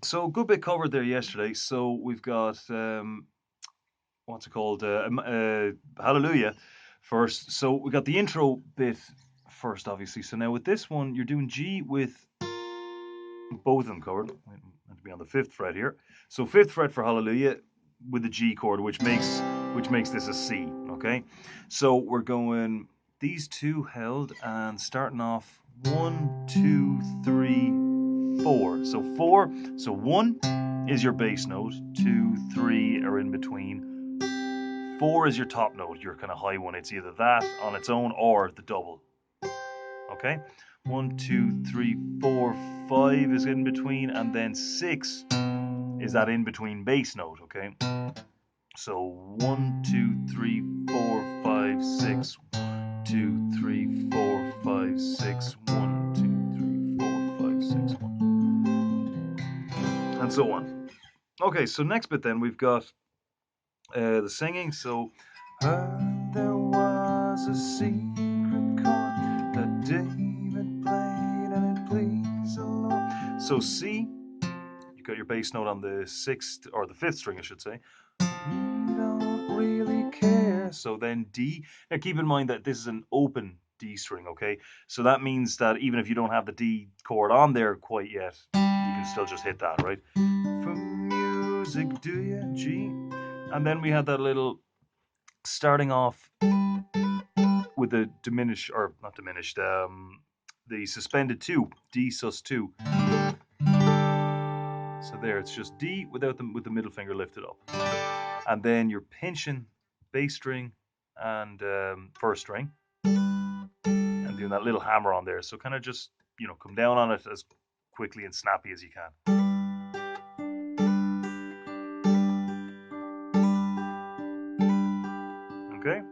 So good bit covered there yesterday. So we've got what's it called? Hallelujah first. So we got the intro bit first, obviously. So now with this one, you're doing G with both of them covered. Meant to be on the fifth fret here. So fifth fret for Hallelujah with the G chord, which makes this a C. Okay. So we're going these two held and starting off 1, 2, 3, 4. So 4. So 1 is your bass note. 2, 3 are in between. 4 is your top note, your kind of high one. It's either that on its own or the double. Okay? 1, 2, 3, 4, 5 is in between, and then 6 is that in between bass note. Okay? So 1, 2, 3, 4, 5, 6. 2, 3, 4, 5, 6. 1, 2, 3, 4, 5, 6. 1. And so on. Okay, so next bit then we've got the singing. So heard there was a secret chord that David played and it pleased the Lord. So C, you got your bass note on the sixth or the fifth string, I should say. We don't really care. So then D. Now keep in mind that this is an open D string, okay? So that means that even if you don't have the D chord on there quite yet, you can still just hit that, right? For music, do you? G. And then we had that little starting off with the diminished, or not diminished, the suspended 2, D sus2. So there, it's just D without with the middle finger lifted up. And then you're pinching bass string and first string and doing that little hammer on there. So kind of just, come down on it as quickly and snappy as you can. Okay?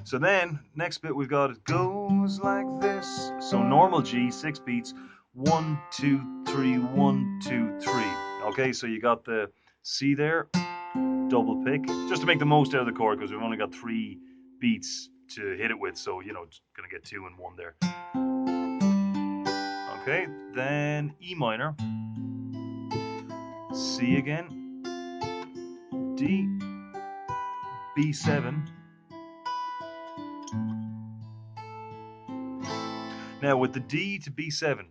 So then, next bit we've got it goes like this. So normal G, 6 beats. 1, 2, 3, 1, 2, 3. Okay, so you got the C there, double pick, just to make the most out of the chord because we've only got 3 beats to hit it with. So, it's going to get 2 and 1 there. Okay, then E minor, C again, D, B7. Now with the D to B7,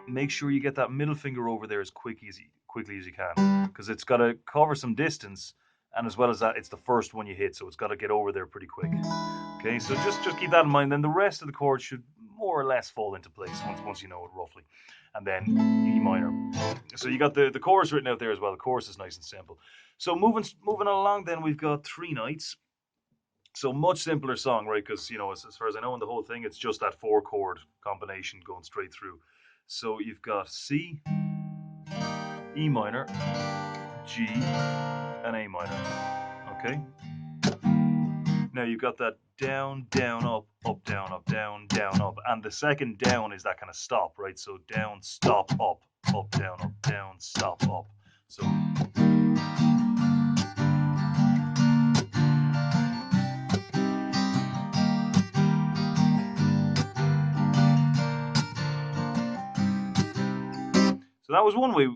make sure you get that middle finger over there as quickly as you can, because it's got to cover some distance, and as well as that, it's the first one you hit, so it's got to get over there pretty quick. Okay, so just keep that in mind. Then the rest of the chords should more or less fall into place once you know it roughly. And then E minor. So you got the chorus written out there as well. The chorus is nice and simple. So moving along, then we've got Three Nights. So much simpler song, right? Because as far as I know in the whole thing, it's just that 4 chord combination going straight through. So you've got C, E minor, G, and A minor. Okay. Now you've got that down, down, up, down, up, down, down, up, and the second down is that kind of stop, right? So down, stop, up, down, stop, up. So. So that was one way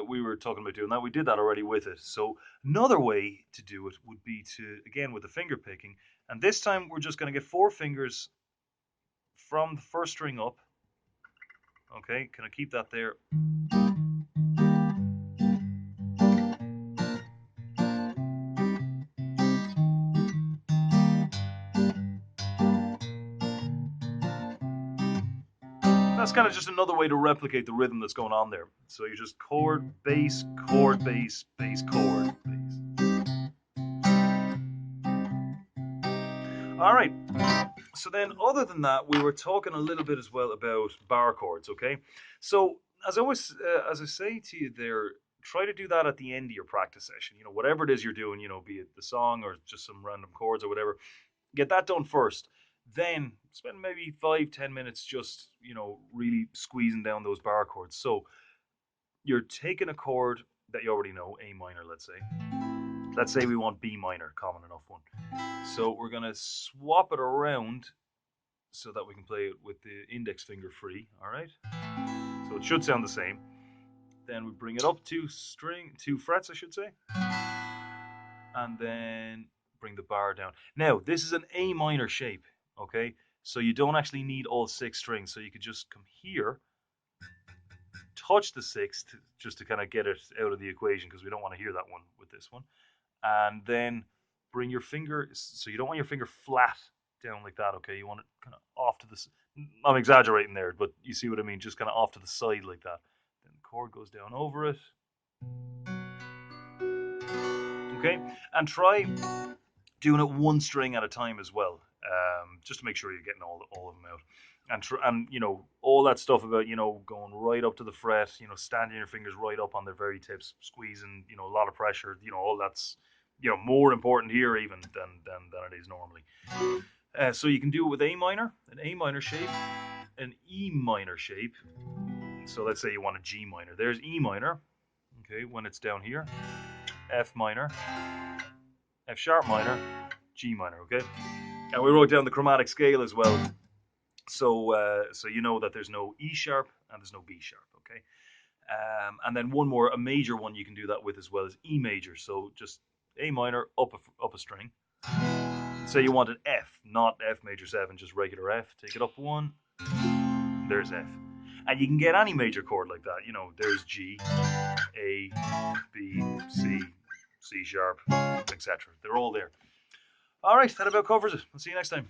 we were talking about doing that. We did that already with it. So another way to do it would be to, again, with the finger picking. And this time we're just going to get 4 fingers from the first string up. Okay, can I keep that there? That's kind of just another way to replicate the rhythm that's going on there. So you just chord, bass, chord, bass, bass, chord, bass. All right. So then, other than that, we were talking a little bit as well about bar chords. Okay. So as I say to you there, try to do that at the end of your practice session. Whatever it is you're doing, be it the song or just some random chords or whatever, get that done first. Then spend maybe 5-10 minutes just really squeezing down those bar chords. So you're taking a chord that you already know, A minor, let's say. Let's say we want B minor, common enough one. So we're going to swap it around so that we can play it with the index finger free, all right? So it should sound the same. Then we bring it up two frets, I should say, and then bring the bar down. Now, this is an A minor shape, okay? So you don't actually need all 6 strings. So you could just come here, touch the sixth, just to kind of get it out of the equation, because we don't want to hear that one with this one. And then bring your finger, so you don't want your finger flat down like that, okay? You want it kind of off to the, I'm exaggerating there, but you see what I mean, just kind of off to the side like that. Then the chord goes down over it, okay? And try doing it one string at a time as well, just to make sure you're getting all of them out. And you know, all that stuff about, you know, going right up to the fret, you know, standing your fingers right up on their very tips, squeezing, you know, a lot of pressure, you know, all that's, you know, more important here even than it is normally. So you can do it with A minor, an A minor shape, an E minor shape. So let's say you want a G minor. There's E minor, okay, when it's down here, F minor, F sharp minor, G minor, okay? And we wrote down the chromatic scale as well. So you know that there's no E sharp and there's no B sharp, okay? And then one more, a major one you can do that with as well is E major. So just A minor up a string. Say you want an F, not F major 7, just regular F. Take it up one, there's F. And you can get any major chord like that. You know, there's G, A, B, C, C sharp, etc. They're all there. All right, that about covers it. I'll see you next time.